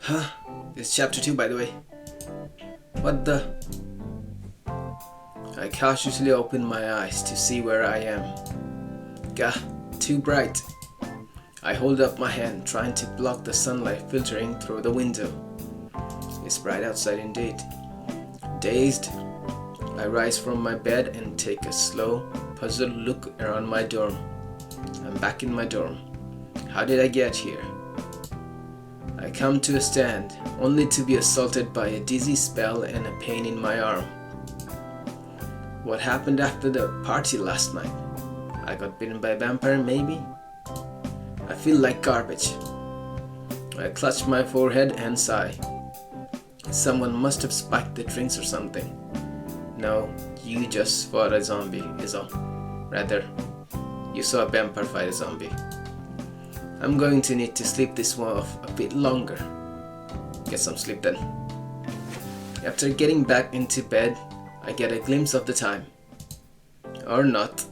Huh? It's chapter 2, by the way. What the? I cautiously open my eyes to see where I am. Gah, too bright. I hold up my hand, trying to block the sunlight filtering through the window. It's bright outside indeed. Dazed, I rise from my bed and take a slow, puzzled look around my dorm. I'm back in my dorm. How did I get here? I come to a stand, only to be assaulted by a dizzy spell and a pain in my arm. What happened after the party last night? I got bitten by a vampire, maybe? I feel like garbage. I clutch my forehead and sigh. Someone must have spiked the drinks or something. No, you just fought a zombie, is all. Rather, you saw a vampire fight a zombie. I'm going to need to sleep this one off a bit longer. Get some sleep then. After getting back into bed, I get a glimpse of the time. Or not.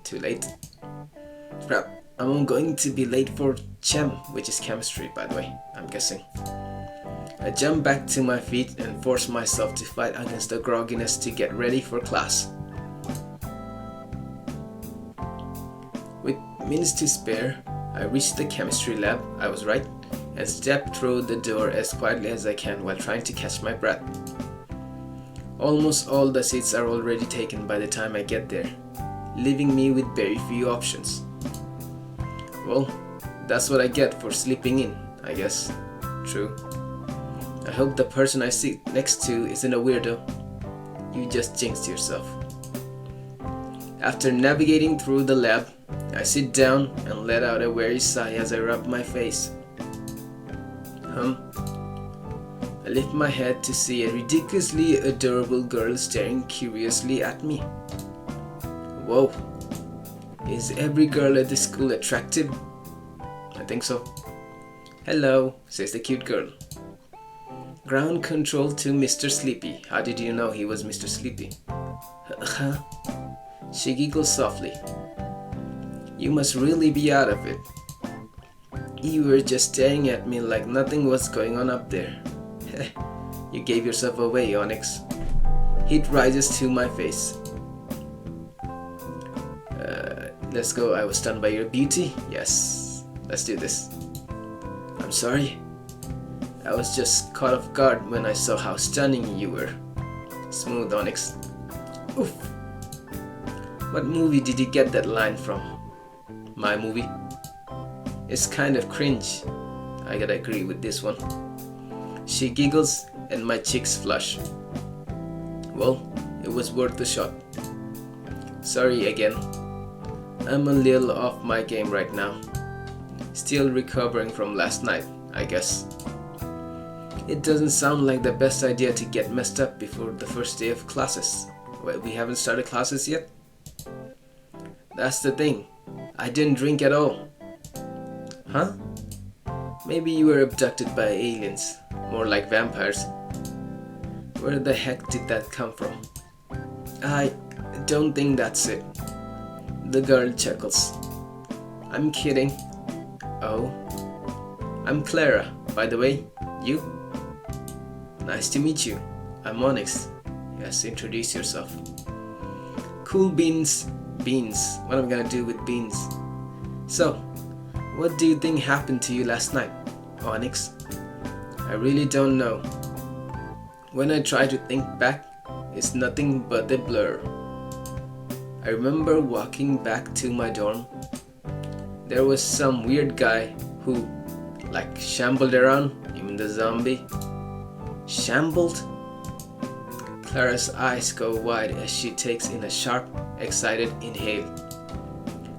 Too late. Crap, I'm going to be late for chem, which is chemistry, by the way, I'm guessing. I jump back to my feet and force myself to fight against the grogginess to get ready for class. With minutes to spare, I reach the chemistry lab, I was right, and step through the door as quietly as I can while trying to catch my breath. Almost all the seats are already taken by the time I get there, leaving me with very few options. Well, that's what I get for sleeping in, I guess. True. I hope the person I sit next to isn't a weirdo. You just jinxed yourself. After navigating through the lab, I sit down and let out a weary sigh as I rub my face. I lift my head to see a ridiculously adorable girl staring curiously at me. Whoa, is every girl at this school attractive? I think so. Hello, says the cute girl. Ground control to Mr. Sleepy. How did you know he was Mr. Sleepy? Huh? She giggles softly. You must really be out of it. You were just staring at me like nothing was going on up there. You gave yourself away, Onyx. Heat rises to my face. Let's go. I was stunned by your beauty. Yes, let's do this. I'm sorry. I was just caught off guard when I saw how stunning you were. Smooth, Onyx. Oof. What movie did you get that line from? My movie? It's kind of cringe. I gotta agree with this one. She giggles and my cheeks flush. Well, it was worth the shot. Sorry again. I'm a little off my game right now. Still recovering from last night, I guess. It doesn't sound like the best idea to get messed up before the first day of classes. Well, we haven't started classes yet? That's the thing. I didn't drink at all. Huh? Maybe you were abducted by aliens. More like vampires. Where the heck did that come from? I don't think that's it. The girl chuckles. I'm kidding. Oh. I'm Clara, by the way. You? Nice to meet you. I'm Onyx. Yes, introduce yourself. Cool beans. Beans. What am I gonna do with beans? So, what do you think happened to you last night, Onyx? I really don't know. When I try to think back, it's nothing but a blur. I remember walking back to my dorm. There was some weird guy who, shambled around, even the zombie. Shambled? Clara's eyes go wide as she takes in a sharp, excited inhale.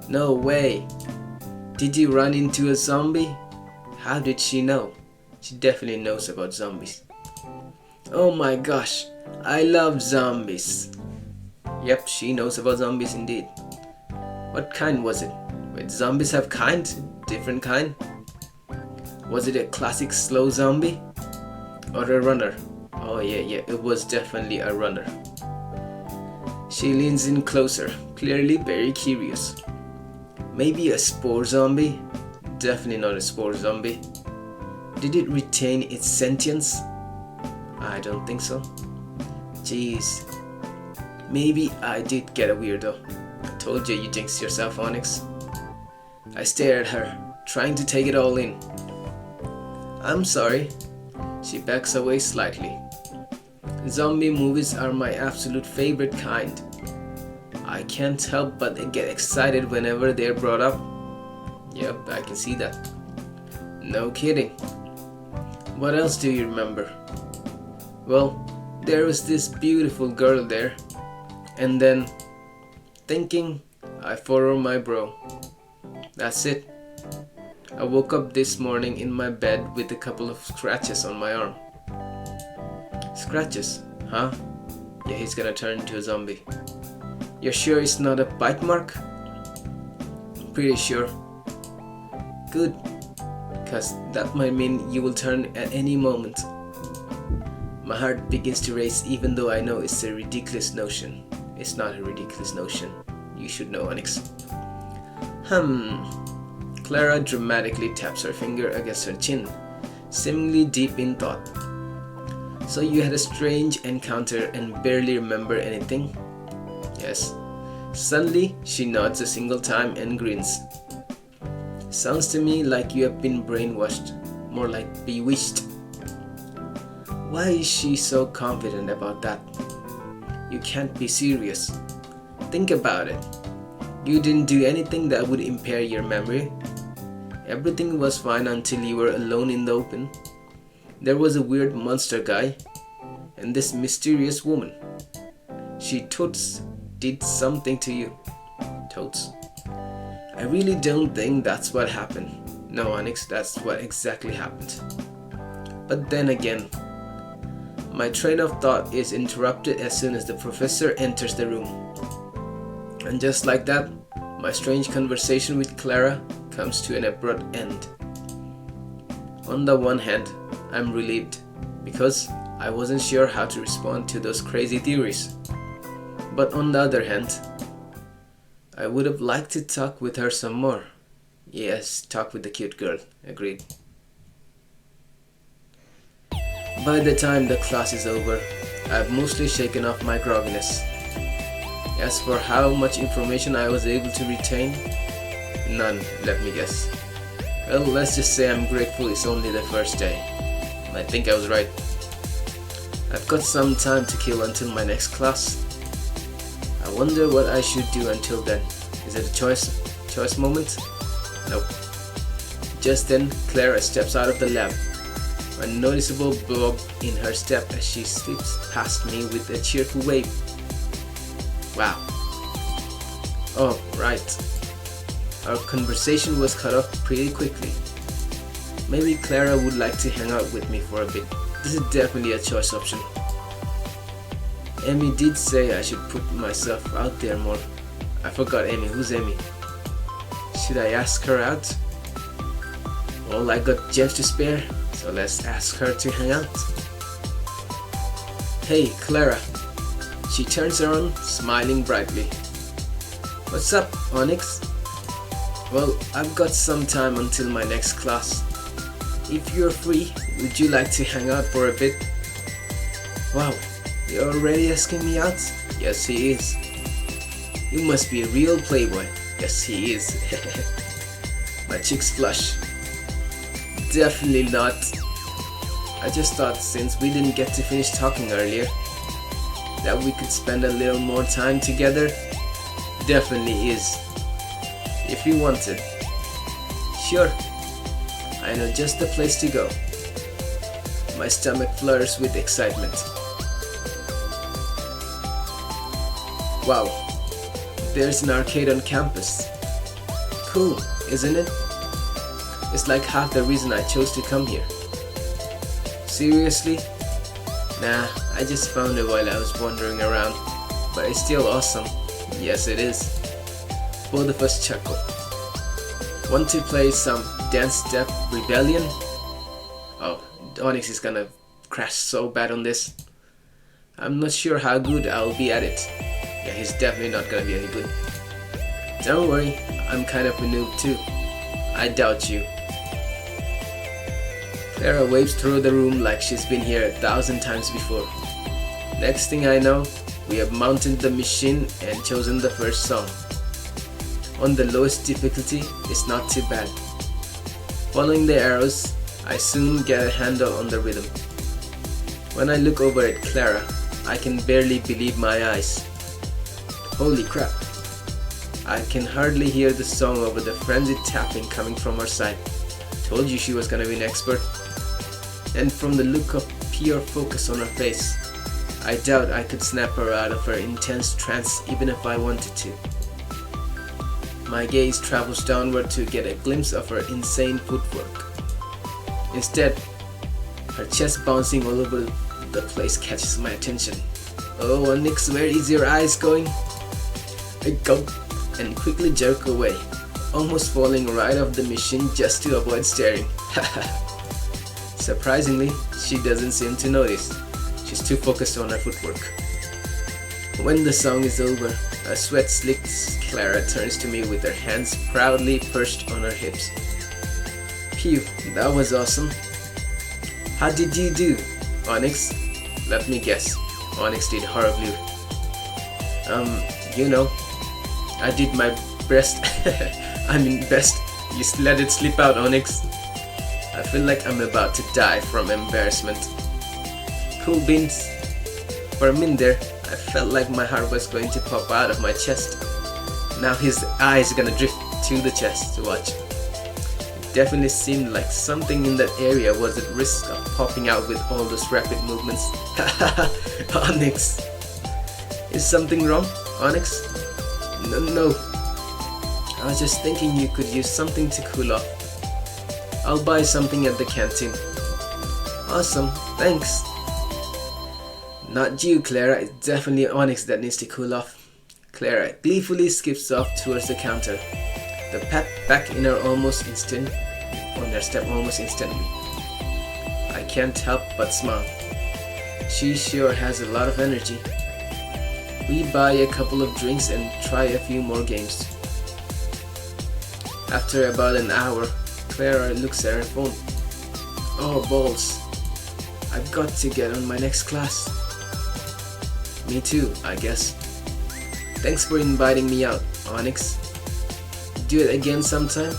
No way! Did you run into a zombie? How did she know? She definitely knows about zombies. Oh my gosh, I love zombies. Yep, she knows about zombies indeed. What kind was it? Wait, zombies have kind? Different kind? Was it a classic slow zombie? Or a runner? Oh yeah, it was definitely a runner. She leans in closer, clearly very curious. Maybe a spore zombie? Definitely not a spore zombie. Did it retain its sentience? I don't think so. Jeez. Maybe I did get a weirdo. I told you jinxed yourself, Onyx. I stared at her, trying to take it all in. I'm sorry. She backs away slightly. Zombie movies are my absolute favorite kind. I can't help but get excited whenever they're brought up. Yep, I can see that. No kidding. What else do you remember? Well, there was this beautiful girl there. And then, thinking, I furrowed my brow. That's it. I woke up this morning in my bed with a couple of scratches on my arm. Scratches? Huh? Yeah, he's gonna turn into a zombie. You're sure it's not a bite mark? Pretty sure. Good. Cause that might mean you will turn at any moment. My heart begins to race even though I know it's a ridiculous notion. It's not a ridiculous notion. You should know, Onyx. Clara dramatically taps her finger against her chin, seemingly deep in thought. So you had a strange encounter and barely remember anything? Yes. Suddenly, she nods a single time and grins. Sounds to me like you have been brainwashed, more like bewitched. Why is she so confident about that? You can't be serious. Think about it. You didn't do anything that would impair your memory. Everything was fine until you were alone in the open. There was a weird monster guy and this mysterious woman. She totes did something to you. Totes. I really don't think that's what happened. No, Onyx, that's what exactly happened. But then again, my train of thought is interrupted as soon as the professor enters the room. And just like that, my strange conversation with Clara comes to an abrupt end. On the one hand, I'm relieved because I wasn't sure how to respond to those crazy theories. But on the other hand, I would have liked to talk with her some more. Yes, talk with the cute girl. Agreed. By the time the class is over, I've mostly shaken off my grogginess. As for how much information I was able to retain, none, let me guess. Well, let's just say I'm grateful it's only the first day. I think I was right. I've got some time to kill until my next class. I wonder what I should do until then. Is it a choice moment? Nope. Just then, Clara steps out of the lab. A noticeable bob in her step as she slips past me with a cheerful wave. Wow. Oh, right. Our conversation was cut off pretty quickly. Maybe Clara would like to hang out with me for a bit. This is definitely a choice option. Amy did say I should put myself out there more. I forgot Amy. Who's Amy? Should I ask her out? Well, I got gems to spare, so let's ask her to hang out. Hey, Clara. She turns around, smiling brightly. What's up, Onyx? Well, I've got some time until my next class. If you're free, would you like to hang out for a bit? Wow, you're already asking me out? Yes, he is. You must be a real playboy. Yes, he is. My cheeks flush. Definitely not. I just thought since we didn't get to finish talking earlier, that we could spend a little more time together. Definitely is. If you wanted. Sure. I know just the place to go. My stomach flutters with excitement. Wow. There's an arcade on campus. Cool, isn't it? It's like half the reason I chose to come here. Seriously? Nah, I just found it while I was wandering around. But it's still awesome. Yes, it is. Both of us chuckle. Want to play some Dance Step Rebellion? Oh, Onyx is gonna crash so bad on this. I'm not sure how good I'll be at it. Yeah, he's definitely not gonna be any good. Don't worry, I'm kind of a noob too. I doubt you. Clara waves through the room like she's been here 1,000 times before. Next thing I know, we have mounted the machine and chosen the first song. On the lowest difficulty, it's not too bad. Following the arrows, I soon get a handle on the rhythm. When I look over at Clara, I can barely believe my eyes. Holy crap! I can hardly hear the song over the frenzied tapping coming from her side. Told you she was gonna be an expert. And from the look of pure focus on her face, I doubt I could snap her out of her intense trance even if I wanted to. My gaze travels downward to get a glimpse of her insane footwork. Instead, her chest bouncing all over the place catches my attention. Oh, Onyx, where is your eyes going? I gulp and quickly jerk away, almost falling right off the machine just to avoid staring. Surprisingly, she doesn't seem to notice. She's too focused on her footwork. When the song is over, a sweat-slicked Clara turns to me with her hands proudly perched on her hips. Phew, that was awesome. How did you do, Onyx? Let me guess. Onyx did horribly. You know, I did my best. Best. Just let it slip out, Onyx. I feel like I'm about to die from embarrassment. Cool beans. For a minute there, I felt like my heart was going to pop out of my chest. Now his eyes are gonna drift to the chest to watch. It definitely seemed like something in that area was at risk of popping out with all those rapid movements. Onyx. Is something wrong, Onyx? No. I was just thinking you could use something to cool off. I'll buy something at the canteen. Awesome, thanks. Not you, Clara. It's definitely Onyx that needs to cool off. Clara gleefully skips off towards the counter, the pat back in her step almost instantly. I can't help but smile. She sure has a lot of energy. We buy a couple of drinks and try a few more games. After about an hour, Clara looks at her phone. Oh balls, I've got to get on my next class. Me too, I guess. Thanks for inviting me out, Onyx. Do it again sometime?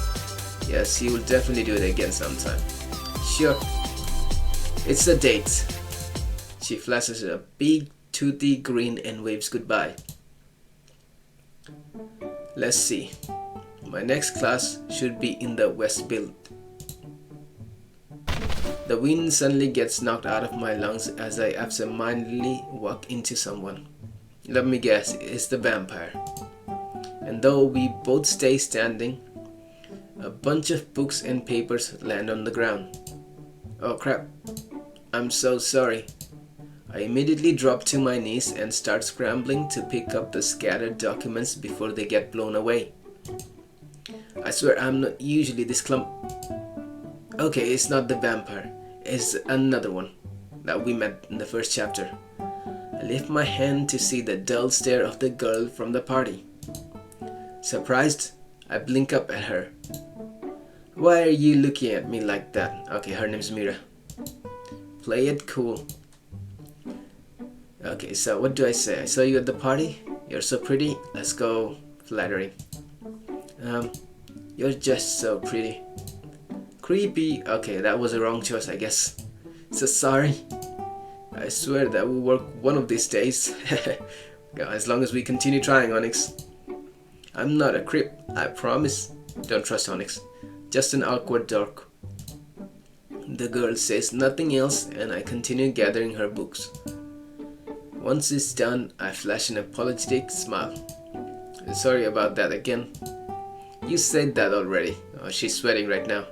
Yes, you will definitely do it again sometime. Sure. It's a date. She flashes a big toothy grin and waves goodbye. Let's see. My next class should be in the West Build. The wind suddenly gets knocked out of my lungs as I absentmindedly walk into someone. Let me guess, it's the vampire. And though we both stay standing, a bunch of books and papers land on the ground. Oh crap, I'm so sorry. I immediately drop to my knees and start scrambling to pick up the scattered documents before they get blown away. I swear I'm not usually this clump. Okay, it's not the vampire. It's another one that we met in the first chapter. I lift my hand to see the dull stare of the girl from the party. Surprised, I blink up at her. Why are you looking at me like that? Okay, her name's Mira. Play it cool. Okay, so what do I say? I saw you at the party. You're so pretty. Let's go flattering. You're just so pretty. Creepy. Okay, that was a wrong choice, I guess. So sorry. I swear that will work one of these days. As long as we continue trying, Onyx. I'm not a creep, I promise. Don't trust Onyx. Just an awkward dork. The girl says nothing else and I continue gathering her books. Once it's done, I flash an apologetic smile. Sorry about that again. You said that already. Oh, she's sweating right now.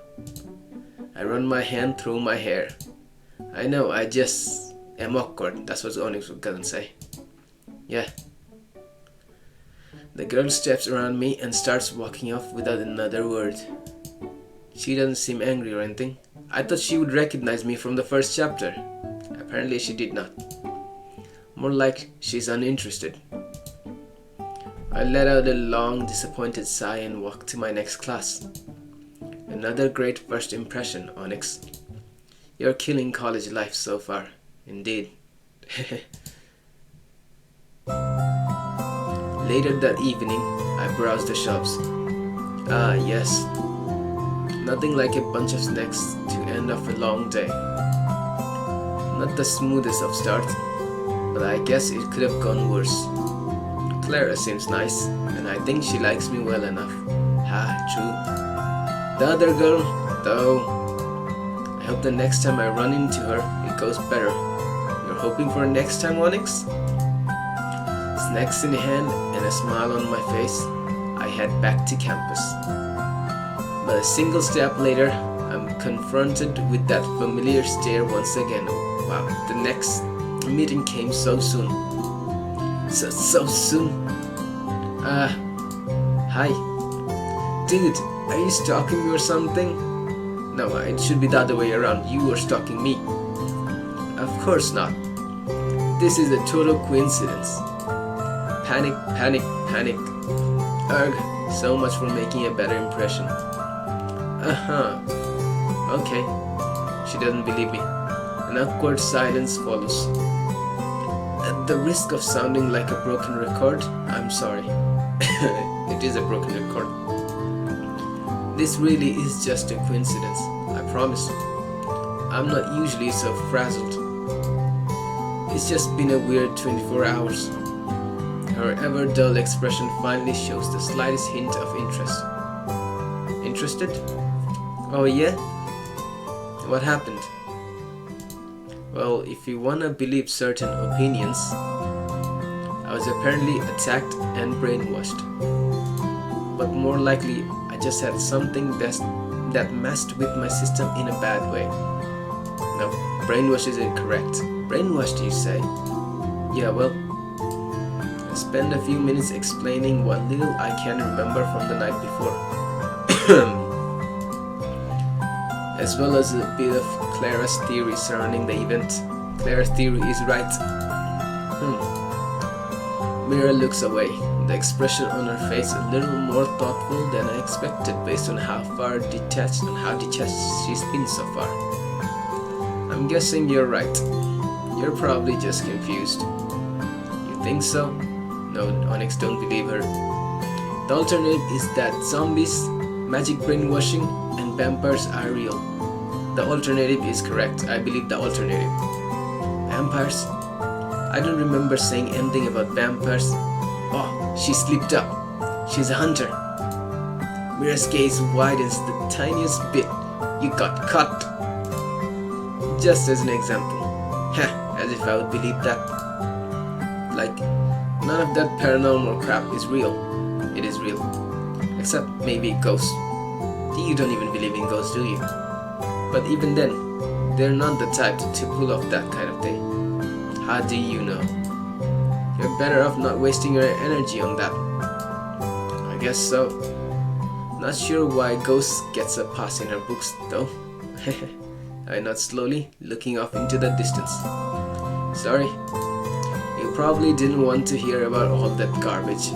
I run my hand through my hair. I know, I just am awkward. That's what Onyx was gonna say. Yeah. The girl steps around me and starts walking off without another word. She doesn't seem angry or anything. I thought she would recognize me from the first chapter. Apparently she did not. More like she's uninterested. I let out a long, disappointed sigh and walk to my next class. Another great first impression, Onyx. You're killing college life so far. Indeed. Later that evening, I browsed the shops. Ah, yes. Nothing like a bunch of snacks to end off a long day. Not the smoothest of starts, but I guess it could have gone worse. Clara seems nice, and I think she likes me well enough. True. The other girl, though, I hope the next time I run into her, it goes better. You're hoping for next time, Onyx? Snacks in hand and a smile on my face, I head back to campus. But a single step later, I'm confronted with that familiar stare once again. Wow, the next meeting came so soon. So soon. Hi. Dude, are you stalking me or something? No, it should be the other way around. You were stalking me. Of course not. This is a total coincidence. Panic. Ugh, so much for making a better impression. Okay. She doesn't believe me. An awkward silence follows. At the risk of sounding like a broken record, I'm sorry. It is a broken record. This really is just a coincidence, I promise. I'm not usually so frazzled. It's just been a weird 24 hours. Her ever-dull expression finally shows the slightest hint of interest. Interested? Oh yeah? What happened? Well, if you wanna believe certain opinions, I was apparently attacked and brainwashed. But more likely, I just had something that messed with my system in a bad way. No, brainwash is incorrect. Brainwashed, you say? Yeah, well, I spent a few minutes explaining what little I can remember from the night before. As well as a bit of Clara's theory surrounding the event. Clara's theory is right. Mira looks away, the expression on her face a little more thoughtful than I expected based on how detached she's been so far. I'm guessing you're right. You're probably just confused. You think so? No, Onyx, don't believe her. The alternative is that zombies, magic brainwashing, and vampires are real. The alternative is correct. I believe the alternative. Vampires? I don't remember saying anything about vampires. Oh, she slipped up. She's a hunter. Mira's gaze widens the tiniest bit. You got caught. Just as an example. As if I would believe that. Like, none of that paranormal crap is real. It is real. Except maybe ghosts. You don't even believe in ghosts, do you? But even then, they're not the type to pull off that kind of thing. How do you know? You're better off not wasting your energy on that. I guess so. Not sure why Ghost gets a pass in her books though. I nod slowly, looking off into the distance. Sorry. You probably didn't want to hear about all that garbage.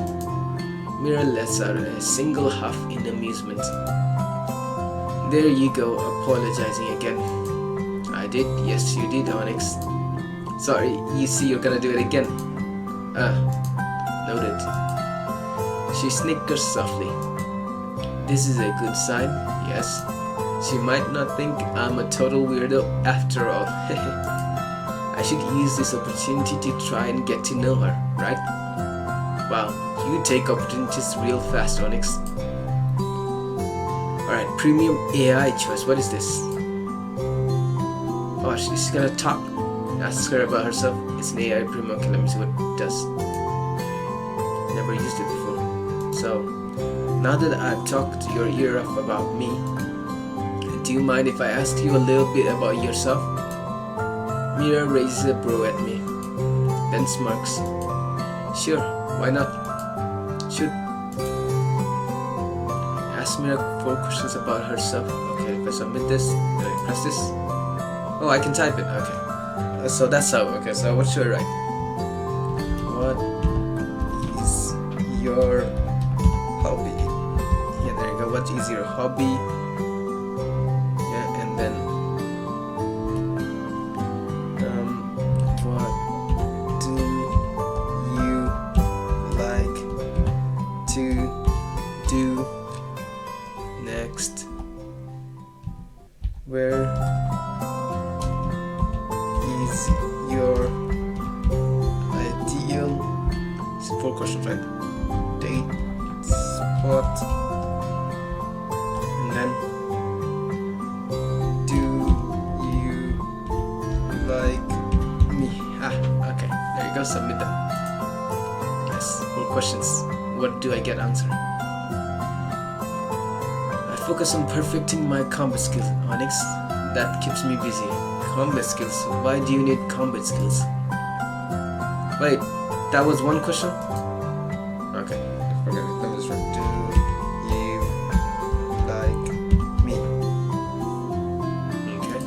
Mira lets out a single huff in amusement. There you go, apologizing again. I did, yes you did, Onyx. Sorry, you see you're gonna do it again. Noted. She snickers softly. This is a good sign, yes. She might not think I'm a total weirdo after all. I should use this opportunity to try and get to know her, right? Wow, you take opportunities real fast, Onyx. Alright, premium AI choice, what is this? Oh, she's gonna talk. Ask her about herself. It's an AI premium, okay, let me see what it does. Never used it before. So, now that I've talked your ear off about me, do you mind if I ask you a little bit about yourself? Mira raises a brow at me, then smirks. Sure, why not? Should ask Mira 4 questions about herself. Okay, if I submit this, can I press this? Oh, I can type it, okay. So that's how, okay, so what should I write? What is your hobby? Yeah, there you go, what is your hobby? Yeah, and then questions, right? Date, spot, and then do you like me? Okay, there you go, submit them. Yes, 4 questions. What do I get answer? I focus on perfecting my combat skills, Onyx. That keeps me busy. Combat skills? Why do you need combat skills? Wait, that was 1 question? Okay, forget it. Let me just write. Do you like me? Okay.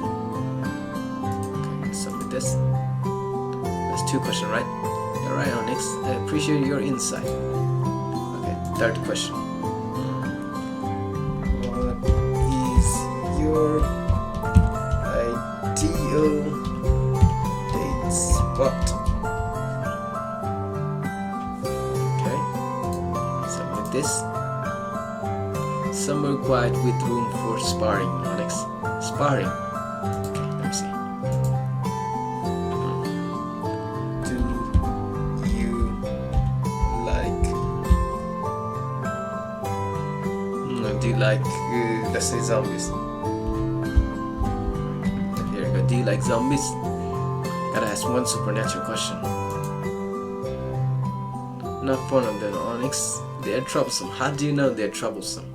Okay, submit this. That's 2 questions, right? Alright, Onyx. I appreciate your insight. Okay, 3rd question. What is your ideal date spot? Okay, submit this. Somewhere quiet with room for sparring, Onyx. Sparring? Okay, let me see. Do you like... do you like, let's say zombies? Here we go. Do you like zombies? Gotta ask 1 supernatural question. Not one of them, Onyx. They're troublesome. How do you know they're troublesome?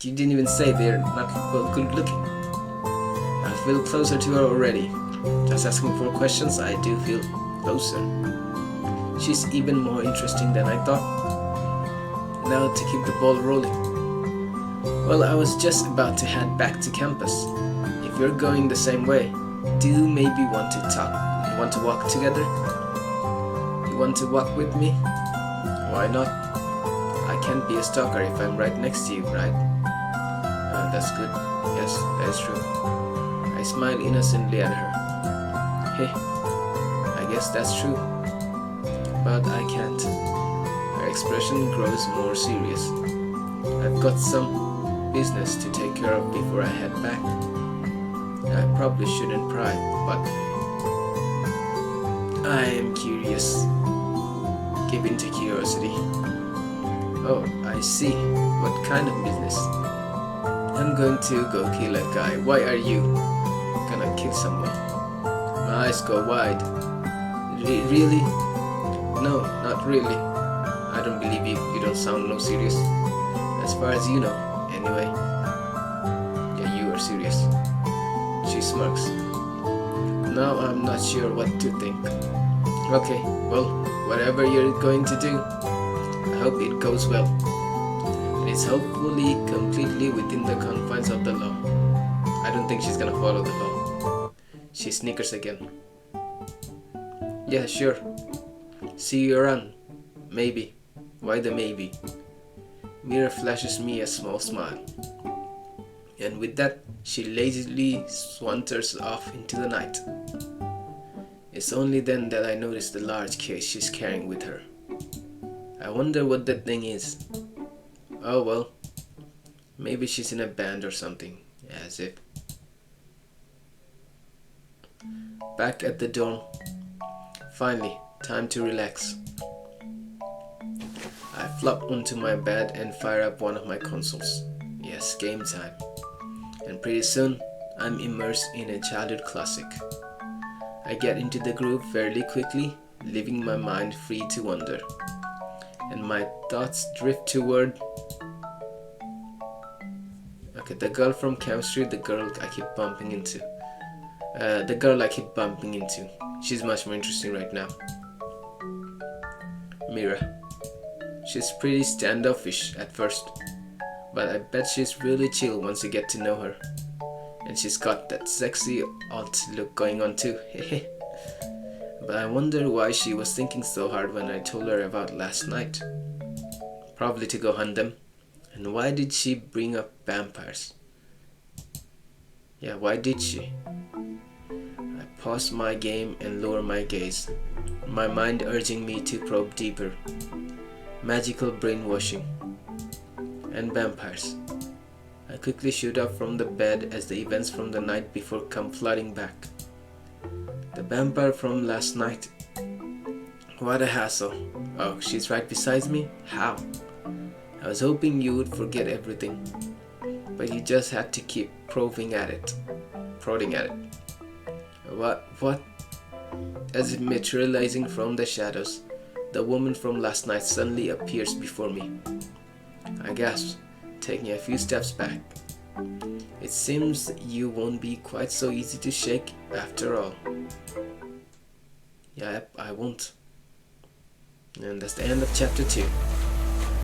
You didn't even say they're not well good looking. I feel closer to her already. Just asking 4 questions, I do feel closer. She's even more interesting than I thought. Now to keep the ball rolling. Well, I was just about to head back to campus. If you're going the same way, do you maybe want to talk? You want to walk together? You want to walk with me? Why not? I can't be a stalker if I'm right next to you, right? That's good. Yes, that is true. I smile innocently at her. Hey, I guess that's true. But I can't. Her expression grows more serious. I've got some business to take care of before I head back. I probably shouldn't pry, but I am curious. Give in to curiosity. Oh, I see. What kind of business? I'm going to go kill a guy. Why are you gonna kill someone? My eyes go wide. Really? No, not really. I don't believe you. You don't sound no serious. As far as you know, anyway. Yeah, you are serious. She smirks. Now I'm not sure what to think. Okay, well, whatever you're going to do, I hope it goes well. And it's hopefully completely within the confines of the law. I don't think she's gonna follow the law. She snickers again. Yeah, sure. See you around. Maybe. Why the maybe? Mira flashes me a small smile. And with that, she lazily swanters off into the night. It's only then that I notice the large case she's carrying with her. I wonder what that thing is. Oh well, maybe she's in a band or something, as if. Back at the dorm. Finally, time to relax. I flop onto my bed and fire up one of my consoles. Yes, game time. And pretty soon, I'm immersed in a childhood classic. I get into the groove fairly quickly, leaving my mind free to wander. And my thoughts drift toward... Okay, the girl from Camp Street, the girl I keep bumping into. She's much more interesting right now. Mira. She's pretty standoffish at first, but I bet she's really chill once you get to know her. And she's got that sexy alt look going on too. But I wonder why she was thinking so hard when I told her about last night. Probably to go hunt them. And why did she bring up vampires? Yeah, why did she? I pause my game and lower my gaze, my mind urging me to probe deeper. Magical brainwashing. And vampires. I quickly shoot up from the bed as the events from the night before come flooding back. The vampire from last night. What a hassle. Oh, she's right beside me? How? I was hoping you would forget everything, but you just had to keep prodding at it. What? As if materializing from the shadows, the woman from last night suddenly appears before me. I gasp, taking a few steps back. It seems you won't be quite so easy to shake after all. Yep, I won't. And that's the end of chapter 2.